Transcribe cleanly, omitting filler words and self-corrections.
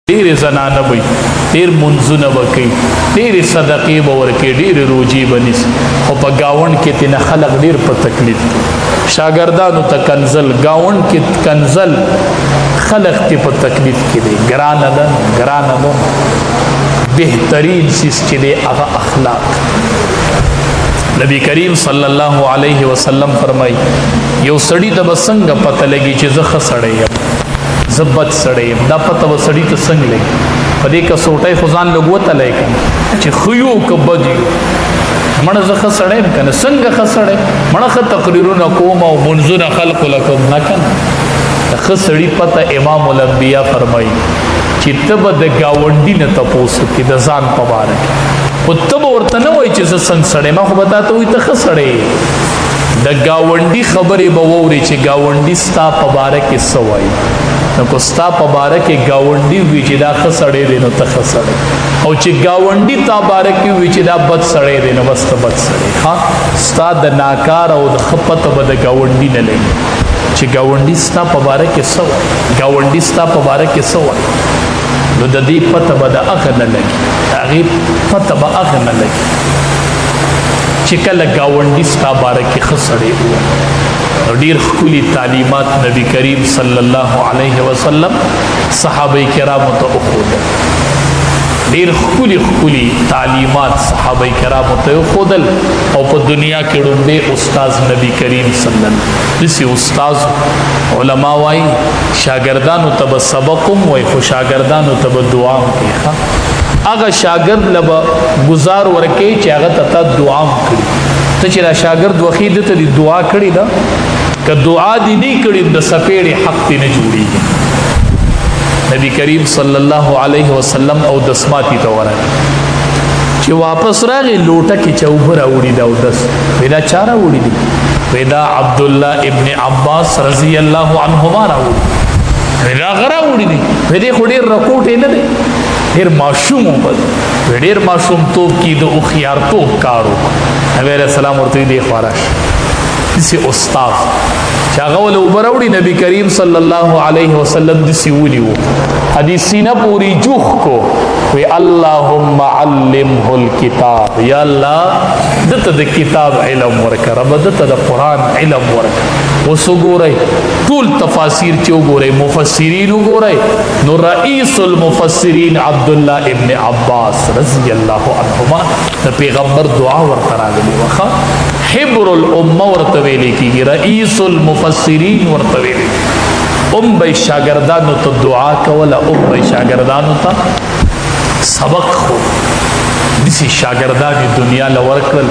ډېرې زنانه به ډېر منځونه به کوي ډېرې صدقې به ورکوي ډېرې روجې به نیسي خو په ګاونډ کې تېنه خلک ډېر په تکلیف شاګردانو ته کنزل ګاونډ کې کنزل خلق ته په تکلیف کې دی ګرانه ده بهترین چیز چې دی هغه اخلاق نبی کریم صلی الله علیه وسلم فرمای یو سړی ته به څنګه پته لګي چې زه ښه سړی یم زه بد سړی یم دا پته به سړي ته څنګه لګي په دې کسوټۍ خو ځان لږ وتلی که چې ښه یو که بد یو مړه زه ښه سړی یم که نه څنګه ښه سړی مړه ښه تقریرونه کوم او منځونه خلکو له کوم نه که نه د ښه سړي پته امام الانبیا فرمایي چې ته به د ګاونډي نه تپوس وکړې د ځان په باره کې خو ته به ورته نه وایي چې زه څنګه سړی ما خو به تا ته وایي ته ښه سړی د ګاونډي خبرې به واورې چې ګاونډي ستا په باره کې څه وایي نو که ستا په باره کې ګاونډي وي چې دا ښه سړی دی نو ته ښه سړی او چې ګاونډي تا باره کې وي چې دا بد سړی دی نو بس ته بد سړی ها ستا د ناکار او د ښه پته به د ګاونډي نه لګي چې ګاونډي ستا په باره کې څه وایي ګاونډي ستا په باره کې څه وایي نو د دې پته به د هغه نه لګي د هغې پته به هغه نه لګي چې کله ګاونډي ستا باره کې ښه سړی ووایي نو ډېر ښکلي تعلیمات نبی کریم صلی الله علیه وسلم صحابه کرامو ته وښودل ډېر ښکلي تعلیمات صحابه کرامو ته وښودل او په دنیا کې ړومبی استاذ نبی کریم صلی الله داسې استاذ علما وایي شاګردانو ته به سبق هم وایي خو شاګردانو ته به دعا هم کوي هغه شاګرد له به ګزار ورکوي چې هغه ته تا دعا هم کړي ته چې دا شاګرد وخی ده ته دې دعا کړې ده که دعا دې نه کړي د څپېړې حق دې نه جوړېږي نبی کریم صلی الله علیه وسلم او دسماتی ته ورغی چې واپس راغی لوټه کې چې اوبه راوړي ده اودس وایي دا چا راوړي دي وایي دا عبدالله ابن عباس رضی الله عنهما راوړي وایي دا هغه راوړي دي وایي دی خو ډېر رکوټې نه دی ډېر ماشوم و ډېر ماشومتوب کې د هوښیارتوب کار وکړو نبی علیه السلام ورته دی خوا راشه داسې استاد چې هغه ول اوبه راوړي نبی کریم صلی الله علیه وسلم داسې ونیو حدیث سینه پورې جوخ کو وی اللهم علمه الکتاب یا الله دته د کتاب علم ورکړه رب دته د قرآن علم ورکړه اوس وګورئ ټول تفاسیر چې وګورئ مفسرین وګورئ نو رئیس المفسرین عبدالله ابن عباس رضی الله عنهما د پیغمبر دعا ورته راغلې وه حبر الامه ورته ویلې کېږي رئیس المفسرین ورته ویلې به شاګردانو ته دعا کوله به شاګردانو ته سبق خو داسې شاګردان دنیا له ورکړل